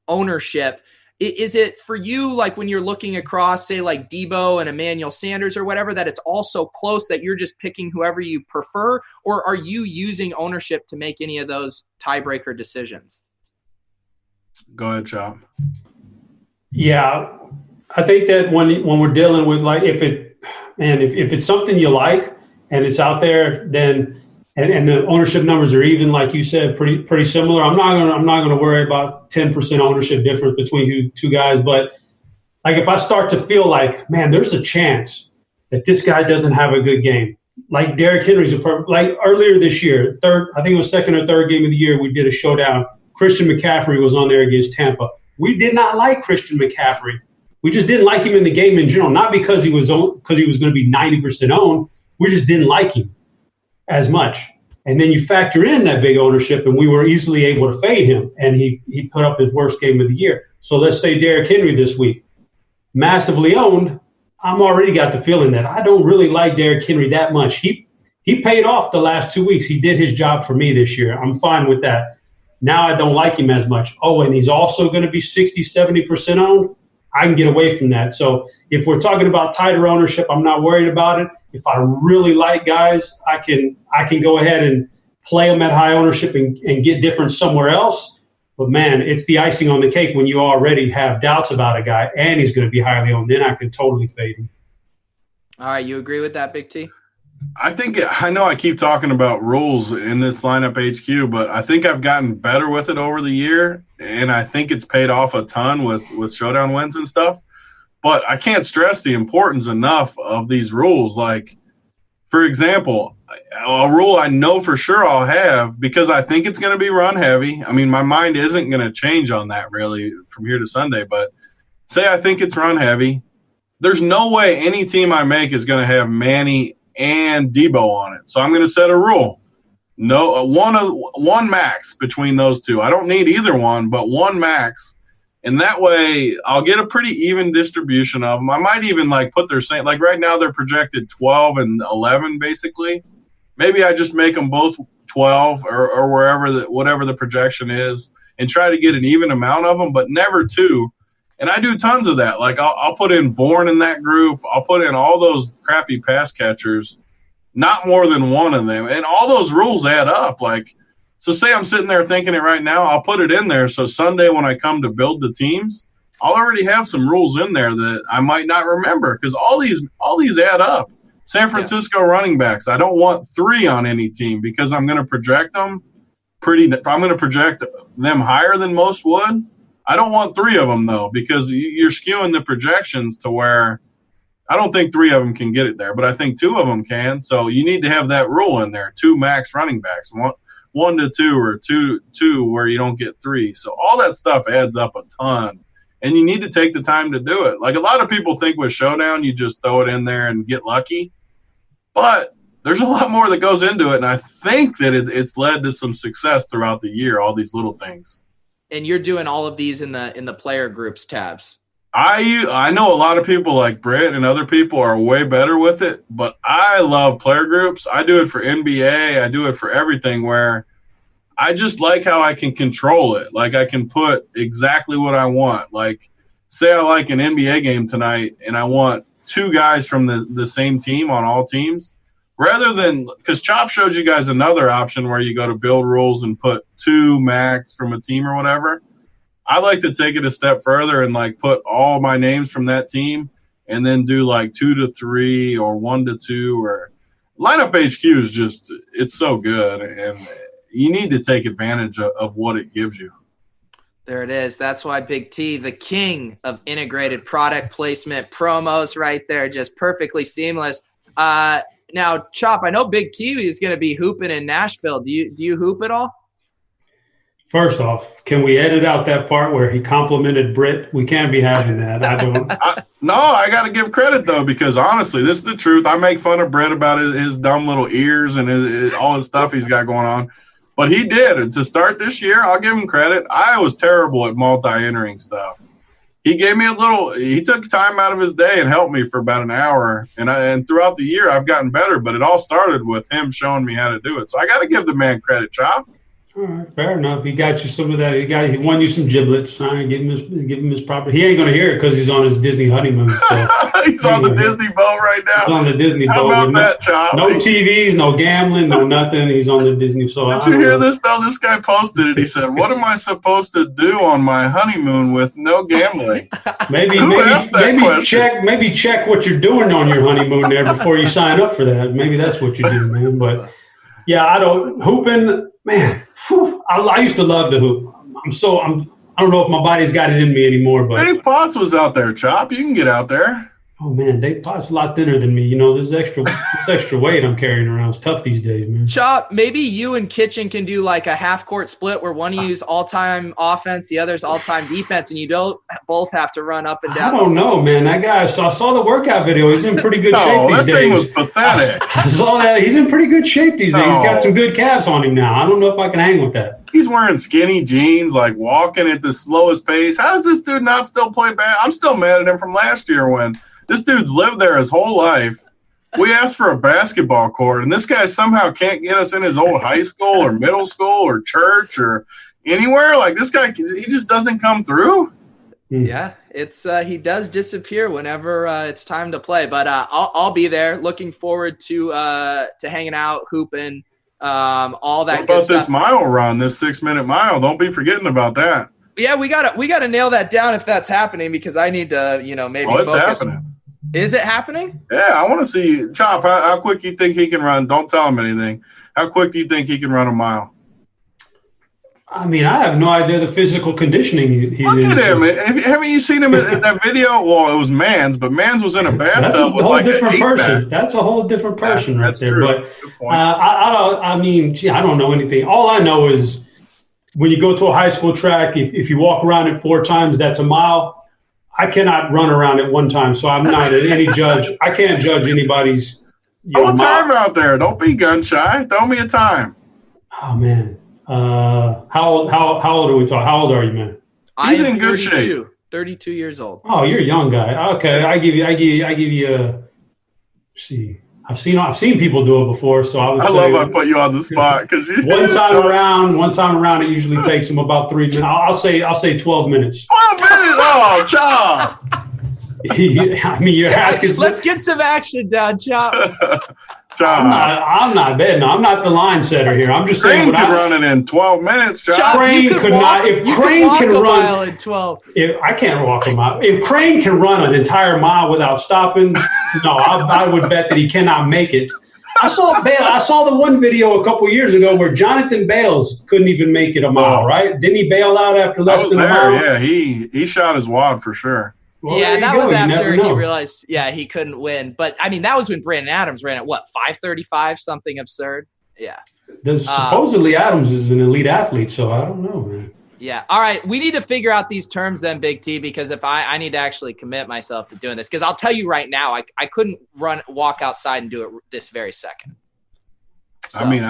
ownership. Is it for you, like when you're looking across, say like Debo and Emmanuel Sanders or whatever, that it's all so close that you're just picking whoever you prefer? Or are you using ownership to make any of those tiebreaker decisions? Go ahead, Chop. Yeah, I think that when we're dealing with like if it's something you like and it's out there, then and the ownership numbers are even, like you said, pretty similar. I'm not gonna worry about 10% ownership difference between two guys. But like if I start to feel like, man, there's a chance that this guy doesn't have a good game. Like Derrick Henry's like earlier this year, I think it was second or third game of the year, we did a showdown. Christian McCaffrey was on there against Tampa. We did not like Christian McCaffrey. We just didn't like him in the game in general, not because he was going to be 90% owned. We just didn't like him as much. And then you factor in that big ownership, and we were easily able to fade him, and he put up his worst game of the year. So let's say Derrick Henry this week, massively owned. I'm already got the feeling that I don't really like Derrick Henry that much. He paid off the last 2 weeks. He did his job for me this year. I'm fine with that. Now I don't like him as much. Oh, and he's also going to be 60, 70% owned. I can get away from that. So if we're talking about tighter ownership, I'm not worried about it. If I really like guys, I can go ahead and play them at high ownership and get different somewhere else. But, man, it's the icing on the cake when you already have doubts about a guy and he's going to be highly owned. Then I can totally fade him. All right, you agree with that, Big T? I know I keep talking about rules in this lineup HQ, but I think I've gotten better with it over the year, and I think it's paid off a ton with showdown wins and stuff. But I can't stress the importance enough of these rules. Like, for example, a rule I know for sure I'll have because I think it's going to be run heavy. I mean, my mind isn't going to change on that really from here to Sunday, but say I think it's run heavy. There's no way any team I make is going to have Manny and Debo on it. So I'm going to set a rule. No, one max between those two. I don't need either one, but one max. And that way I'll get a pretty even distribution of them. I might even put their same, like right now they're projected 12 and 11 basically. Maybe I just make them both 12 or whatever the projection is and try to get an even amount of them, but never two. And I do tons of that. Like I'll put in Bourne in that group. I'll put in all those crappy pass catchers, not more than one of them. And all those rules add up. So say I'm sitting there thinking it right now, I'll put it in there. So Sunday when I come to build the teams, I'll already have some rules in there that I might not remember because all these add up. San Francisco running backs, I don't want 3 on any team because I'm going to project them I'm going to project them higher than most would. I don't want 3 of them, though, because you're skewing the projections to where I don't think 3 of them can get it there, but I think 2 of them can. So you need to have that rule in there, 2 max running backs, 1 to 2 or 2 where you don't get 3. So all that stuff adds up a ton, and you need to take the time to do it. Like a lot of people think with Showdown, you just throw it in there and get lucky, but there's a lot more that goes into it, and I think that it's led to some success throughout the year, all these little things. And you're doing all of these in the player groups tabs. I know a lot of people like Britt and other people are way better with it, but I love player groups. I do it for NBA. I do it for everything where I just like how I can control it. Like I can put exactly what I want. Like say I like an NBA game tonight and I want 2 guys from the same team on all teams. rather than – because Chop showed you guys another option where you go to build rules and put 2 max from a team or whatever. I like to take it a step further and, like, put all my names from that team and then do, like, 2 to 3 or 1 to 2 or – Lineup HQ is just – it's so good, and you need to take advantage of what it gives you. There it is. That's why Big T, the king of integrated product placement promos right there, just perfectly seamless. Now, Chop, I know Big T is going to be hooping in Nashville. Do you hoop at all? First off, can we edit out that part where he complimented Britt? We can't be having that. I don't. No, I got to give credit, though, because honestly, this is the truth. I make fun of Britt about his dumb little ears and all the stuff he's got going on. But he did. To start this year, I'll give him credit. I was terrible at multi-entering stuff. He gave me he took time out of his day and helped me for about an hour. And throughout the year, I've gotten better. But it all started with him showing me how to do it. So I got to give the man credit, Chop. All right, fair enough. He got you some of that. He won you some giblets. All right, give him his proper. He ain't going to hear it because he's on his Disney honeymoon. So. He's on the Disney boat right now. He's on the Disney boat. How about that, Chop? No TVs, no gambling, no nothing. He's on the Disney. So did you hear this, though? This guy posted it. He said, what am I supposed to do on my honeymoon with no gambling? Maybe check what you're doing on your honeymoon there before you sign up for that. Maybe that's what you do, man. But, yeah, hooping, man. Whew, I used to love to hoop. I don't know if my body's got it in me anymore. But Dave Potts was out there, Chop. You can get out there. Oh, man, Dave Potts is a lot thinner than me. You know, this extra weight I'm carrying around is tough these days, man. Chop, maybe you and Kitchen can do like a half-court split where one of you is all-time offense, the other's all-time defense, and you don't both have to run up and down. I don't know, man. That guy, I saw the workout video. He's in pretty good shape these days. That thing was pathetic. I saw that. He's in pretty good shape these days. He's got some good calves on him now. I don't know if I can hang with that. He's wearing skinny jeans, like walking at the slowest pace. How does this dude not still play bad? I'm still mad at him from last year when this dude's lived there his whole life. We asked for a basketball court, and this guy somehow can't get us in his old high school or middle school or church or anywhere. Like, this guy, he just doesn't come through. Yeah, it's he does disappear whenever it's time to play. But I'll be there. Looking forward to hanging out, hooping, all that. What about this mile run? This 6-minute mile? Don't be forgetting about that. Yeah, we gotta nail that down if that's happening because I need to maybe. Oh, it's focus. happening. Is it happening? Yeah, I want to see Chop. How quick you think he can run? Don't tell him anything. How quick do you think he can run a mile? I mean, I have no idea the physical conditioning he's in. Look at him. Haven't you seen him in that video? Well, it was Mans, but Mans was in a bathtub. That's a with whole like different person. pack. That's a whole different person right there. True. But I don't know anything. All I know is when you go to a high school track, if you walk around it 4 times, that's a mile. I cannot run around it 1 time, so I'm not any judge. I can't judge anybody's. Time out there. Don't be gun shy. Throw me a time. Oh man, how old are we talking? How old are you, man? He's in good shape. 32 years old. Oh, you're a young guy. Okay, I give you a. See, I've seen people do it before, so I love I put you on the spot because one time around, it usually takes them about 3 minutes. I'll say 12 minutes. 12 minutes. Oh, Chop. I mean, you're asking. Let's get some action down, Chop. I'm not betting. I'm not the line setter here. I'm just saying what I'm running in 12 minutes, Chop. Crane could not. If Crane can run in 12, I can't walk a mile. If Crane can run an entire mile without stopping, no, I would bet that he cannot make it. I saw the one video a couple years ago where Jonathan Bales couldn't even make it a mile. Right? Didn't he bail out after less than a mile? Yeah, he shot his wad for sure. Well, yeah, that was after he realized, he couldn't win. But, I mean, that was when Brandon Adams ran at, 5:35, something absurd? Yeah. Supposedly Adams is an elite athlete, so I don't know, man. Yeah. All right, we need to figure out these terms then, Big T, because if I need to actually commit myself to doing this. Because I'll tell you right now, I couldn't walk outside and do it this very second. So. I mean,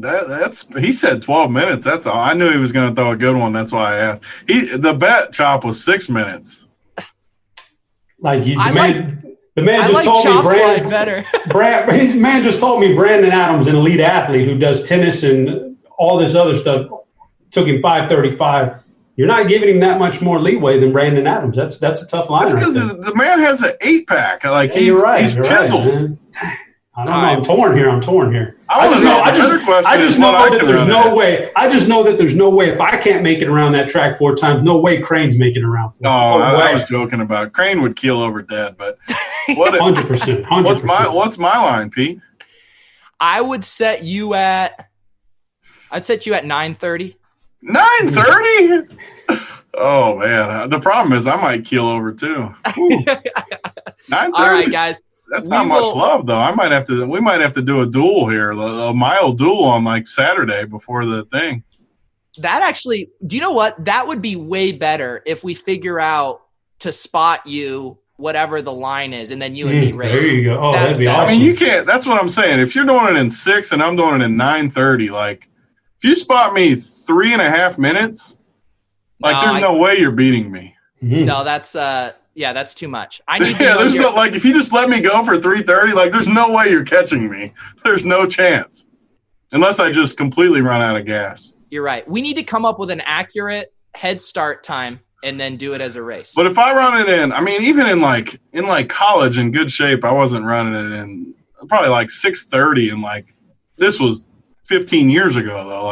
that's he said 12 minutes. That's all. I knew he was going to throw a good one. That's why I asked. The bet, Chop, was 6 minutes. The man just told me Brandon Adams, an elite athlete who does tennis and all this other stuff, took him 5:35. You're not giving him that much more leeway than Brandon Adams. That's a tough line. That's because the man has an 8-pack. Like you're right. He's chiseled. Right, I don't know. I'm torn here. I just know that there's no way. I just know that there's no way. If I can't make it around that track 4 times, no way Crane's making it around 4 times. No I was joking about it. Crane would keel over dead, but 100%. What's my line, Pete? I would set you at 9:30. 9:30? Oh man, the problem is I might keel over too. 9:30. All right, guys. That's not much love, though. We might have to do a duel here, a mile duel on like Saturday before the thing. That actually, do you know what? That would be way better if we figure out to spot you whatever the line is, and then you and me race. There you go. Oh, that'd be awesome. I mean, you can't. That's what I'm saying. If you're doing it in 6 and I'm doing it in 9:30, like if you spot me 3.5 minutes, there's no way you're beating me. No, that's that's too much. I need. There's no if you just let me go for 3:30, there's no way you're catching me. There's no chance, unless I just completely run out of gas. You're right. We need to come up with an accurate head start time and then do it as a race. But if I run it in, I mean, even in college in good shape, I wasn't running it in probably 6:30, and this was 15 years ago though.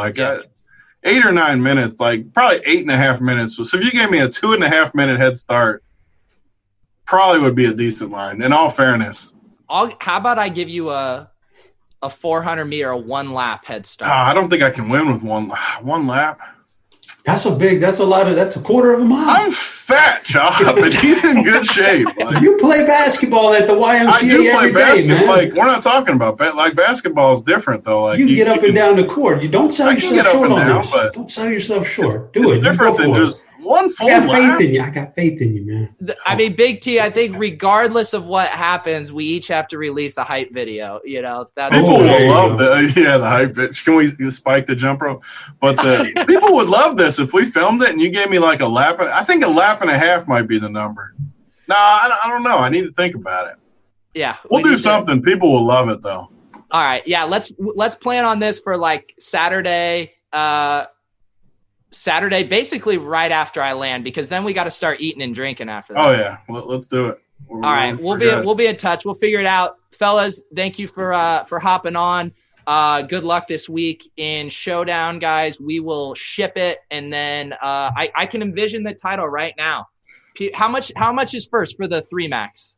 8 or 9 minutes, probably 8.5 minutes. So if you gave me a 2.5 minute head start, probably would be a decent line. In all fairness, how about I give you a 400 meter, a 1 lap head start? I don't think I can win with one lap. That's a quarter of a mile. I'm fat, Chop, and he's in good shape. You play basketball at the YMCA I do play every basketball. day, man. We're not talking about basketball is different though. You can get up and down the court. You don't sell yourself short on this. Don't sell yourself short. Do it. It's different than just one full lap. I got faith in you, man. I mean, Big T, I think regardless of what happens, we each have to release a hype video. People will love the hype bitch. Can we spike the jump rope? But people would love this if we filmed it and you gave me a lap. I think a lap and a half might be the number. No, I don't know. I need to think about it. Yeah, we'll do something. People will love it though. All right, yeah. Let's plan on this for Saturday. Saturday, basically right after I land, because then we got to start eating and drinking after that. Oh yeah, let's do it. All right, we'll be in touch. We'll figure it out, fellas. Thank you for hopping on. Good luck this week in Showdown, guys. We will ship it, and then I can envision the title right now. How much is first for the 3 max?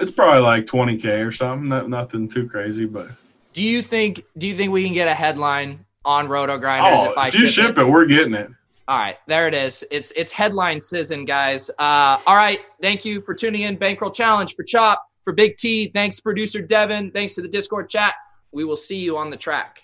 It's probably $20K or something. Nothing too crazy, but. Do you think we can get a headline on RotoGrinders if I ship it? We're getting it. All right, there it is. It's headline season, guys. All right, thank you for tuning in. Bankroll Challenge for Chop, for Big T. Thanks, producer Devin. Thanks to the Discord chat. We will see you on the track.